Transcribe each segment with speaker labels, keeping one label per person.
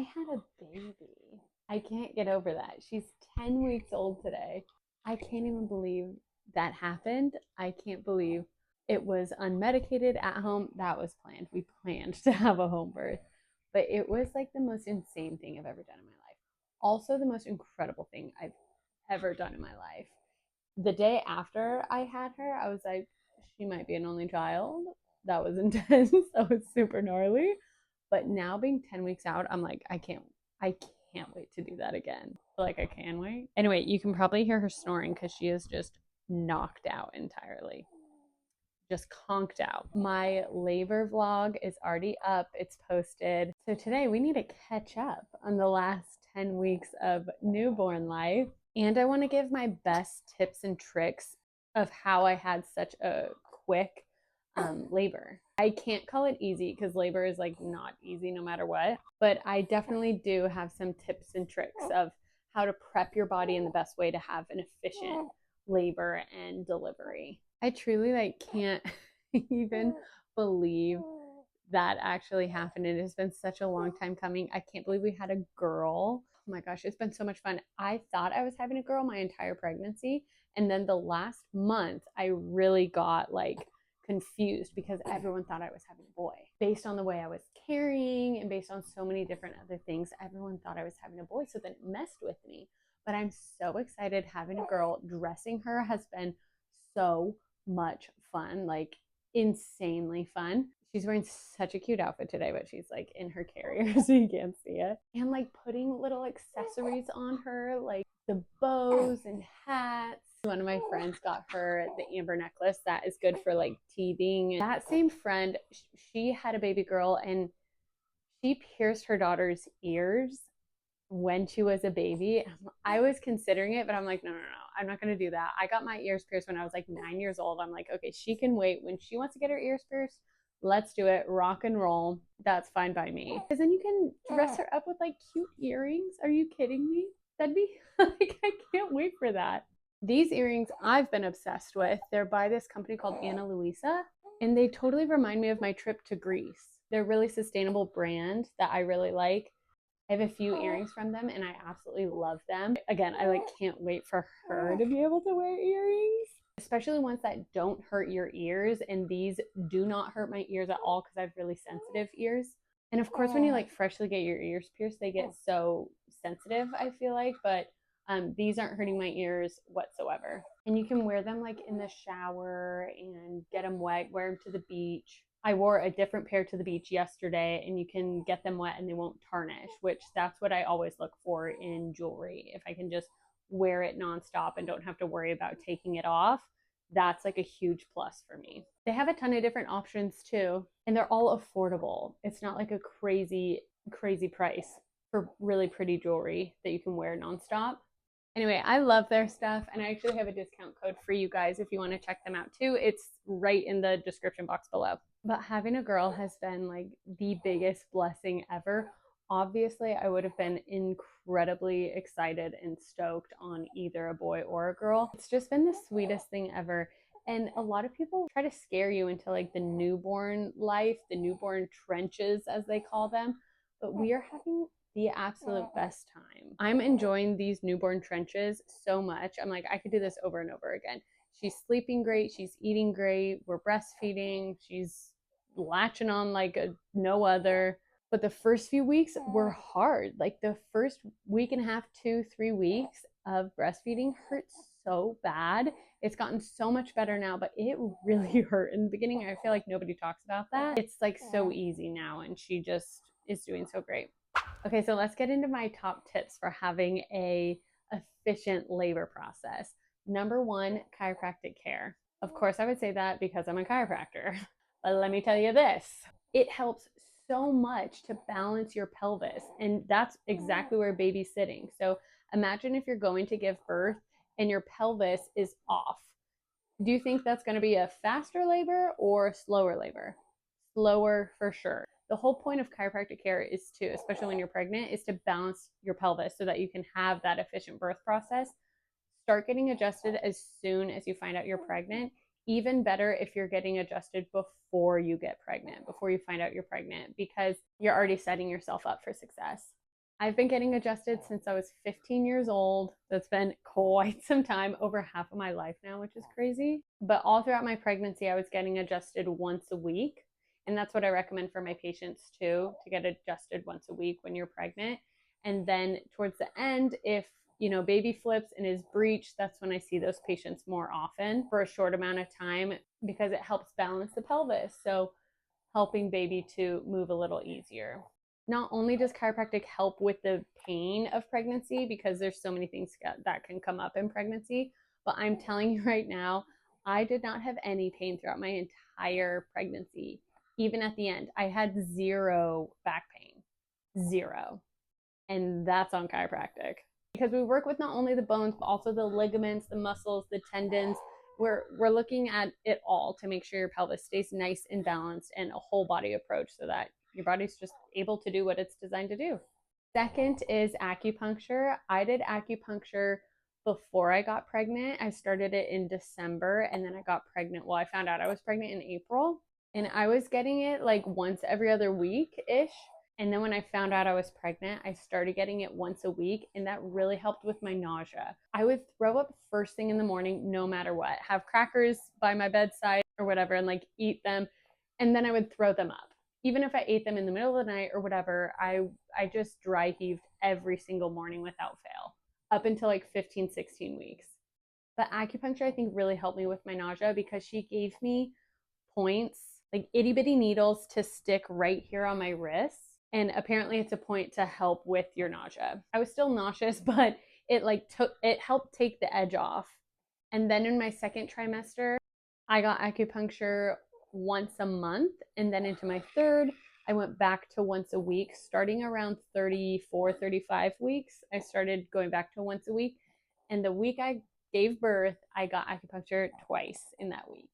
Speaker 1: had a baby. I can't get over that. She's 10 weeks old today. I can't even believe that happened. I can't believe it was unmedicated at home. That was planned. We planned to have a home birth, but it was like the most insane thing I've ever done in my life. Also, the most incredible thing I've ever done in my life. The day after I had her, I was like, she might be an only child. That was intense. That was super gnarly. But now being 10 weeks out, I'm like, I can't wait to do that again. Like, I can wait. Anyway, you can probably hear her snoring because she is just knocked out entirely. Just conked out. My labor vlog is already up. It's posted. So today we need to catch up on the last 10 weeks of newborn life. And I want to give my best tips and tricks of how I had such a quick labor. I can't call it easy because labor is like not easy no matter what, but I definitely do have some tips and tricks of how to prep your body in the best way to have an efficient labor and delivery. I truly like can't even believe that actually happened. It has been such a long time coming. I can't believe we had a girl. Oh my gosh, it's been so much fun. I thought I was having a girl my entire pregnancy. And then the last month, I really got like confused because everyone thought I was having a boy. Based on the way I was carrying and based on so many different other things, everyone thought I was having a boy. So then it messed with me. But I'm so excited having a girl. Dressing her has been so much fun, like insanely fun. She's wearing such a cute outfit today, but she's like in her carrier so you can't see it. And like putting little accessories on her, like the bows and hats. One of my friends got her the amber necklace that is good for like teething. That same friend, she had a baby girl and she pierced her daughter's ears when she was a baby. I was considering it, but I'm like, no, I'm not going to do that. I got my ears pierced when I was like 9 years old. I'm like, okay, she can wait. When she wants to get her ears pierced, let's do it. Rock and roll. That's fine by me. Because then you can dress her up with like cute earrings. Are you kidding me? That'd be like, I can't wait for that. These earrings I've been obsessed with. They're by this company called Ana Luisa, and they totally remind me of my trip to Greece. They're a really sustainable brand that I really like. I have a few earrings from them and I absolutely love them. Again, I like can't wait for her to be able to wear earrings, especially ones that don't hurt your ears. And these do not hurt my ears at all because I have really sensitive ears. And of course, when you like freshly get your ears pierced, they get so sensitive, I feel like, but these aren't hurting my ears whatsoever. And you can wear them like in the shower and get them wet, wear them to the beach. I wore a different pair to the beach yesterday and you can get them wet and they won't tarnish, which that's what I always look for in jewelry. If I can just wear it nonstop and don't have to worry about taking it off, that's like a huge plus for me. They have a ton of different options too, and they're all affordable. It's not like a crazy price for really pretty jewelry that you can wear nonstop. Anyway, I love their stuff, and I actually have a discount code for you guys if you want to check them out too. It's right in the description box below. But having a girl has been like the biggest blessing ever. Obviously, I would have been incredibly excited and stoked on either a boy or a girl. It's just been the sweetest thing ever. And a lot of people try to scare you into like the newborn life, the newborn trenches, as they call them. But we are having the absolute best time. I'm enjoying these newborn trenches so much. I'm like, I could do this over and over again. She's sleeping great. She's eating great. We're breastfeeding. She's latching on like no other. But the first few weeks were hard. Like the first week and a half, 2-3 weeks of breastfeeding hurt so bad. It's gotten so much better now, but it really hurt in the beginning. I feel like nobody talks about that. It's like so easy now, and she just is doing so great. Okay, so let's get into my top tips for having a efficient labor process. Number one, chiropractic care. Of course, I would say that because I'm a chiropractor. But let me tell you this, it helps so much to balance your pelvis. And that's exactly where baby's sitting. So imagine if you're going to give birth and your pelvis is off. Do you think that's going to be a faster labor or slower labor? Slower for sure. The whole point of chiropractic care is to, especially when you're pregnant, is to balance your pelvis so that you can have that efficient birth process. Start getting adjusted as soon as you find out you're pregnant. Even better if you're getting adjusted before you get pregnant, before you find out you're pregnant, because you're already setting yourself up for success. I've been getting adjusted since I was 15 years old. That's been quite some time, over half of my life now, which is crazy. But all throughout my pregnancy, I was getting adjusted once a week. And that's what I recommend for my patients too, to get adjusted once a week when you're pregnant. And then towards the end, if baby flips and is breached, that's when I see those patients more often for a short amount of time because it helps balance the pelvis. So helping baby to move a little easier. Not only does chiropractic help with the pain of pregnancy, because there's so many things that can come up in pregnancy, but I'm telling you right now, I did not have any pain throughout my entire pregnancy. Even at the end, I had zero back pain, zero. And that's on chiropractic because we work with not only the bones but also the ligaments, the muscles, the tendons. We're looking at it all to make sure your pelvis stays nice and balanced, and a whole body approach so that your body's just able to do what it's designed to do. Second is acupuncture. I did acupuncture before I got pregnant. I started it in December and then I got pregnant. Well, I found out I was pregnant in April, and I was getting it like once every other week ish. And then when I found out I was pregnant, I started getting it once a week, and that really helped with my nausea. I would throw up first thing in the morning, no matter what, have crackers by my bedside or whatever, and like eat them, and then I would throw them up. Even if I ate them in the middle of the night or whatever, I just dry heaved every single morning without fail, up until like 15, 16 weeks. But acupuncture, I think, really helped me with my nausea because she gave me points, like itty bitty needles to stick right here on my wrist. And apparently it's a point to help with your nausea. I was still nauseous, but it helped take the edge off. And then in my second trimester, I got acupuncture once a month. And then into my third, I went back to once a week. Starting around 34, 35 weeks, I started going back to once a week. And the week I gave birth, I got acupuncture twice in that week.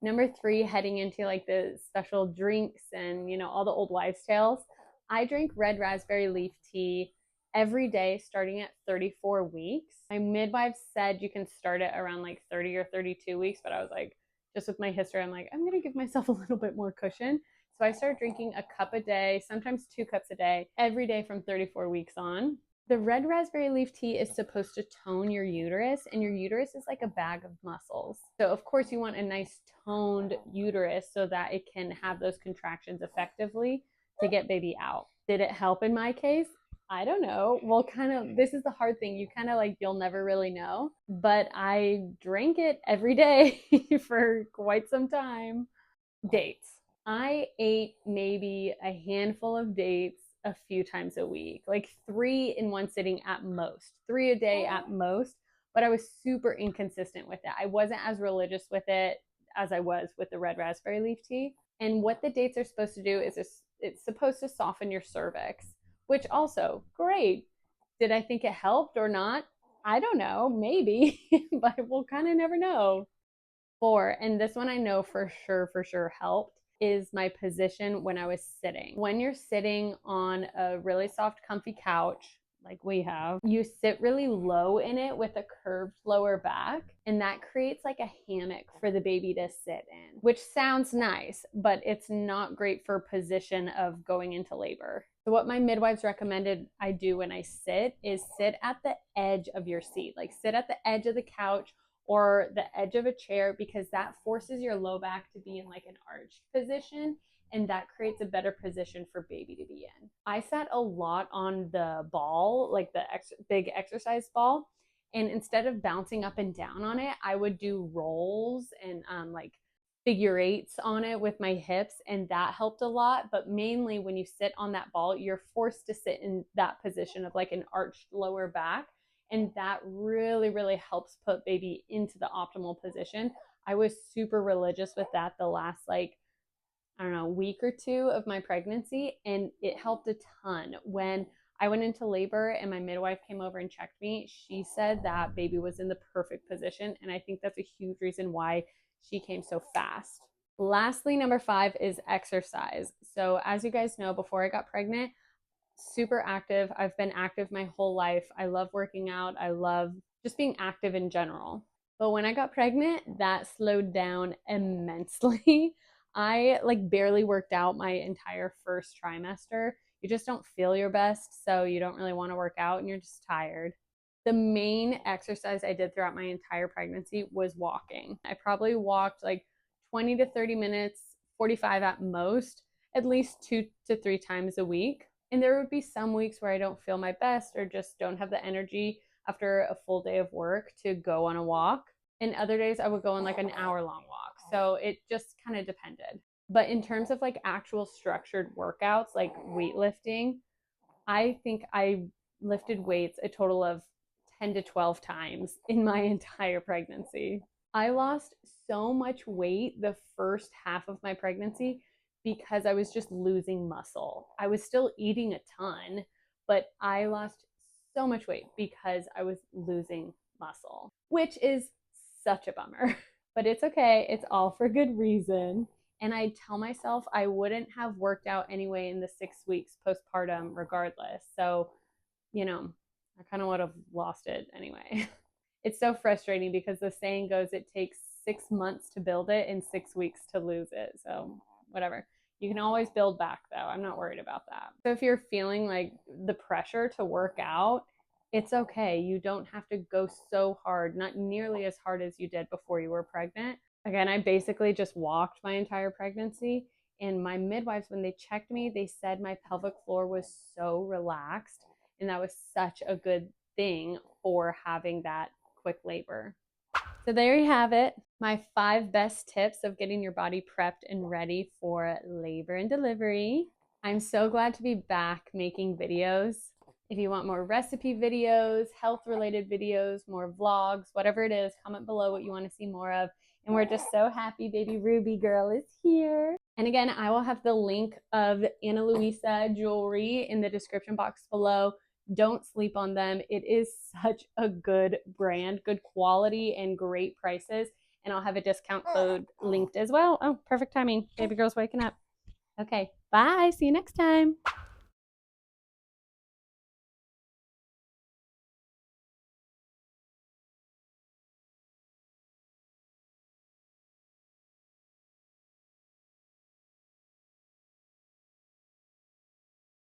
Speaker 1: Number 3, heading into like the special drinks and all the old wives' tales, I drink red raspberry leaf tea every day starting at 34 weeks. My midwife said you can start it around like 30 or 32 weeks, but I was like, just with my history, I'm like, I'm going to give myself a little bit more cushion. So I started drinking a cup a day, sometimes 2 cups a day, every day from 34 weeks on. The red raspberry leaf tea is supposed to tone your uterus, and your uterus is like a bag of muscles. So of course you want a nice toned uterus so that it can have those contractions effectively to get baby out. Did it help in my case? I don't know. Well, this is the hard thing. You you'll never really know. But I drank it every day for quite some time. Dates. I ate maybe a handful of dates a few times a week, like 3 in one sitting at most, 3 a day at most. But I was super inconsistent with it. I wasn't as religious with it as I was with the red raspberry leaf tea. And what the dates are supposed to do is it's supposed to soften your cervix, which also great. Did I think it helped or not? I don't know, maybe, but we'll kind of never know. 4, and this one I know for sure helped, is my position when I was sitting. When you're sitting on a really soft, comfy couch, like we have, you sit really low in it with a curved lower back, and that creates like a hammock for the baby to sit in, which sounds nice, but it's not great for position of going into labor. So what my midwives recommended I do when I sit is sit at the edge of your seat, like sit at the edge of the couch or the edge of a chair, because that forces your low back to be in like an arched position, and that creates a better position for baby to be in. I sat a lot on the ball, like the big exercise ball, and instead of bouncing up and down on it, I would do rolls and like figure eights on it with my hips, and that helped a lot. But mainly when you sit on that ball, you're forced to sit in that position of like an arched lower back, and that really helps put baby into the optimal position. I was super religious with that the last week or 2 of my pregnancy, and it helped a ton. When I went into labor and my midwife came over and checked me, she said that baby was in the perfect position, and I think that's a huge reason why she came so fast. Lastly, number 5 is exercise. So as you guys know, before I got pregnant, super active. I've been active my whole life. I love working out. I love just being active in general. But when I got pregnant, that slowed down immensely. I barely worked out my entire first trimester. you just don't feel your best, so you don't really want to work out and you're just tired. The main exercise I did throughout my entire pregnancy was walking. I probably walked like 20 to 30 minutes, 45 at most, at least 2 to 3 times a week. And there would be some weeks where I don't feel my best or just don't have the energy after a full day of work to go on a walk. And other days I would go on like an hour-long walk. So it just kind of depended. But in terms of like actual structured workouts, like weightlifting, I think I lifted weights a total of 10 to 12 times in my entire pregnancy. I lost so much weight the first half of my pregnancy because I was just losing muscle. I was still eating a ton, but I lost so much weight because I was losing muscle, which is such a bummer. But it's okay, it's all for good reason. And I tell myself I wouldn't have worked out anyway in the 6 weeks postpartum, regardless. So, I kind of would have lost it anyway. It's so frustrating because the saying goes it takes 6 months to build it and 6 weeks to lose it. So, whatever. You can always build back though. I'm not worried about that. So, if you're feeling like the pressure to work out, it's okay. You don't have to go so hard, not nearly as hard as you did before you were pregnant. Again, I basically just walked my entire pregnancy. And my midwives, when they checked me, they said my pelvic floor was so relaxed. And that was such a good thing for having that quick labor. So there you have it. My 5 best tips of getting your body prepped and ready for labor and delivery. I'm so glad to be back making videos. If you want more recipe videos, health-related videos, more vlogs, whatever it is, comment below what you want to see more of. And we're just so happy baby Ruby girl is here. And again, I will have the link of Ana Luisa jewelry in the description box below. Don't sleep on them. It is such a good brand, good quality, and great prices. And I'll have a discount code linked as well. Oh, perfect timing. Baby girl's waking up. Okay, bye. See you next time.